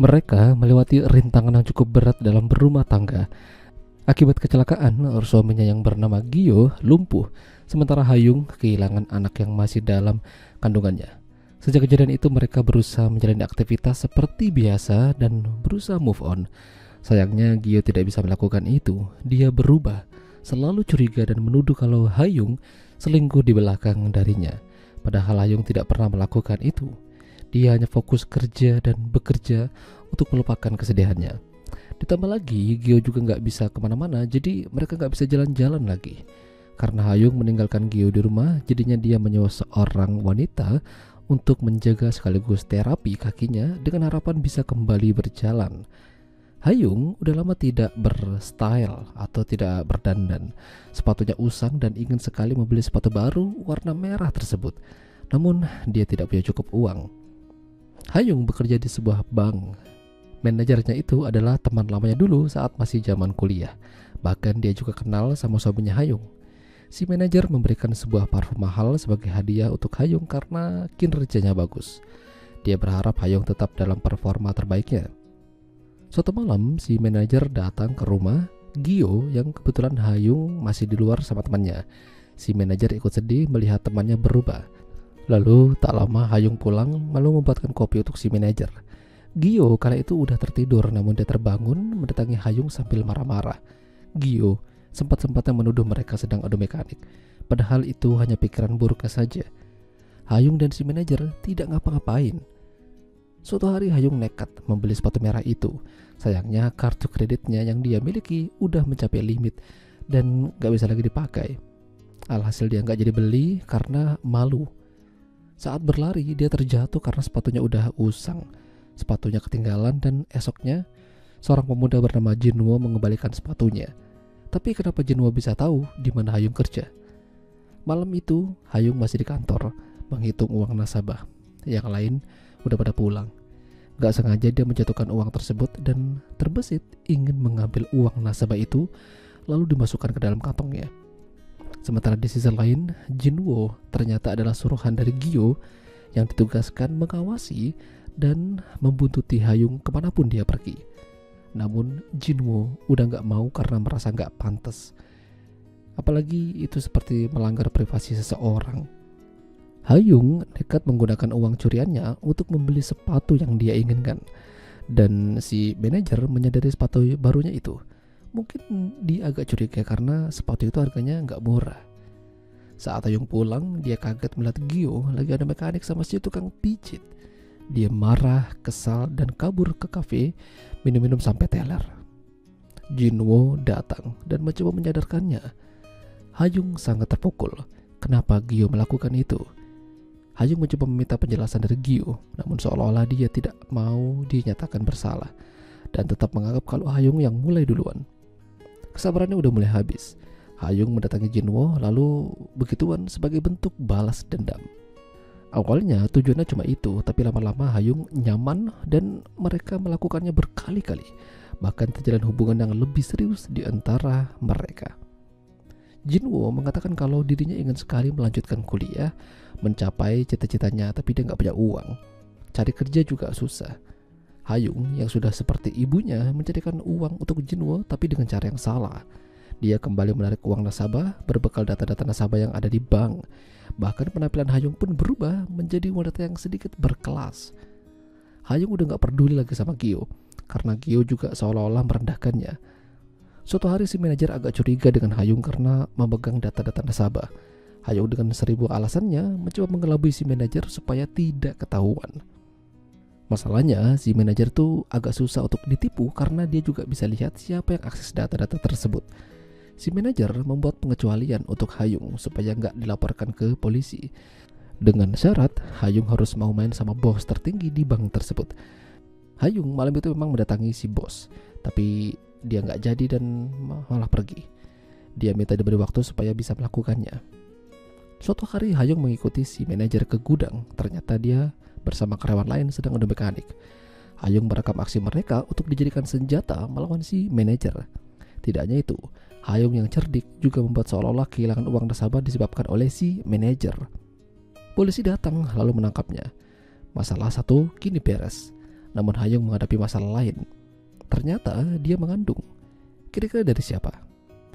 Mereka melewati rintangan yang cukup berat dalam berumah tangga. Akibat kecelakaan, suaminya yang bernama Gio lumpuh, sementara Hayung kehilangan anak yang masih dalam kandungannya. Sejak kejadian itu mereka berusaha menjalani aktivitas seperti biasa dan berusaha move on. Sayangnya Gio tidak bisa melakukan itu. Dia berubah, selalu curiga dan menuduh kalau Hayung selingkuh di belakang darinya. Padahal Hayung tidak pernah melakukan itu. Dia hanya fokus kerja dan bekerja untuk melupakan kesedihannya. Ditambah lagi Gio juga nggak bisa kemana-mana, jadi mereka nggak bisa jalan-jalan lagi. Karena Hayung meninggalkan Gio di rumah, jadinya dia menyewa seorang wanita untuk menjaga sekaligus terapi kakinya dengan harapan bisa kembali berjalan. Hayung udah lama tidak berstyle atau tidak berdandan. Sepatunya usang dan ingin sekali membeli sepatu baru warna merah tersebut. Namun dia tidak punya cukup uang. Hayung bekerja di sebuah bank. Manajernya itu adalah teman lamanya dulu saat masih zaman kuliah. Bahkan dia juga kenal sama suaminya Hayung. Si manajer memberikan sebuah parfum mahal sebagai hadiah untuk Hayung karena kinerjanya bagus. Dia berharap Hayung tetap dalam performa terbaiknya. Suatu malam si manajer datang ke rumah Gio yang kebetulan Hayung masih di luar sama temannya. Si manajer ikut sedih melihat temannya berubah. Lalu tak lama Hayung pulang lalu membuatkan kopi untuk si manajer. Gio kala itu udah tertidur, namun dia terbangun mendatangi Hayung sambil marah-marah. Gio sempat-sempatnya menuduh mereka sedang adu mekanik, padahal itu hanya pikiran buruknya saja. Hayung dan si manajer tidak ngapa-ngapain. Suatu hari Hayung nekat membeli sepatu merah itu. Sayangnya kartu kreditnya yang dia miliki udah mencapai limit dan gak bisa lagi dipakai. Alhasil dia gak jadi beli karena malu. Saat berlari dia terjatuh karena sepatunya udah usang. Sepatunya ketinggalan dan esoknya seorang pemuda bernama Jinwo mengembalikan sepatunya. Tapi kenapa Jinwo bisa tahu di mana Hayung kerja? Malam itu Hayung masih di kantor menghitung uang nasabah. Yang lain udah pada pulang. Gak sengaja dia menjatuhkan uang tersebut dan terbesit ingin mengambil uang nasabah itu lalu dimasukkan ke dalam kantongnya. Sementara di sisi lain, Jinwo ternyata adalah suruhan dari Gio yang ditugaskan mengawasi dan membuntuti Hayung kemanapun dia pergi. Namun Jinwo udah gak mau karena merasa gak pantas. Apalagi itu seperti melanggar privasi seseorang. Hayung nekat menggunakan uang curiannya untuk membeli sepatu yang dia inginkan. Dan si manajer menyadari sepatu barunya itu. Mungkin dia agak curiga karena sepatu itu harganya gak murah. Saat Hayung pulang, dia kaget melihat Gio lagi ada mekanik sama si tukang pijit. Dia marah, kesal, dan kabur ke kafe minum-minum sampai teler. Jinwo datang dan mencoba menyadarkannya. Hayung sangat terpukul. Kenapa Gio melakukan itu? Hayung mencoba meminta penjelasan dari Gio, namun seolah-olah dia tidak mau dinyatakan bersalah dan tetap menganggap kalau Hayung yang mulai duluan. Kesabarannya udah mulai habis. Hayung mendatangi Jinwo lalu begituan sebagai bentuk balas dendam. Awalnya tujuannya cuma itu, tapi lama-lama Hayung nyaman dan mereka melakukannya berkali-kali. Bahkan terjalin hubungan yang lebih serius di antara mereka. Jinwo mengatakan kalau dirinya ingin sekali melanjutkan kuliah, mencapai cita-citanya, tapi dia gak punya uang. Cari kerja juga susah. Hayung yang sudah seperti ibunya mencarikan uang untuk Jinwo tapi dengan cara yang salah. Dia kembali menarik uang nasabah berbekal data-data nasabah yang ada di bank. Bahkan penampilan Hayung pun berubah menjadi wanita yang sedikit berkelas. Hayung udah gak peduli lagi sama Gio, karena Gio juga seolah-olah merendahkannya. Suatu hari si manajer agak curiga dengan Hayung karena memegang data-data nasabah. Hayung dengan 1000 alasannya mencoba mengelabui si manajer supaya tidak ketahuan. Masalahnya si manajer tuh agak susah untuk ditipu karena dia juga bisa lihat siapa yang akses data-data tersebut. Si manajer membuat pengecualian untuk Hayung supaya nggak dilaporkan ke polisi. Dengan syarat Hayung harus mau main sama bos tertinggi di bank tersebut. Hayung malam itu memang mendatangi si bos, tapi dia nggak jadi dan malah pergi. Dia minta diberi waktu supaya bisa melakukannya. Suatu hari Hayung mengikuti si manajer ke gudang. Ternyata dia bersama karyawan lain sedang adu mekanik. Hayung merekam aksi mereka untuk dijadikan senjata melawan si manajer. Tidak hanya itu, Hayung yang cerdik juga membuat seolah-olah kehilangan uang nasabah disebabkan oleh si manajer. Polisi datang lalu menangkapnya. Masalah satu kini beres. Namun Hayung menghadapi masalah lain. Ternyata dia mengandung. Kira-kira dari siapa?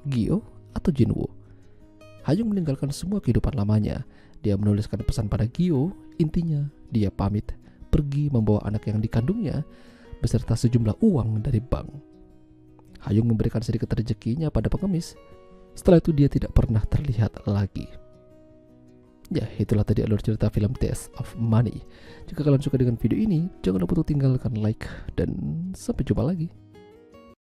Gyo atau Jinwoo? Hayung meninggalkan semua kehidupan lamanya. Dia menuliskan pesan pada Gyo. Intinya dia pamit pergi membawa anak yang dikandungnya beserta sejumlah uang dari bank. Hayung memberikan sedikit rezekinya pada pengemis. Setelah itu dia tidak pernah terlihat lagi. Ya, itulah tadi alur cerita film Taste of Money. Jika kalian suka dengan video ini, jangan lupa untuk tinggalkan like dan sampai jumpa lagi.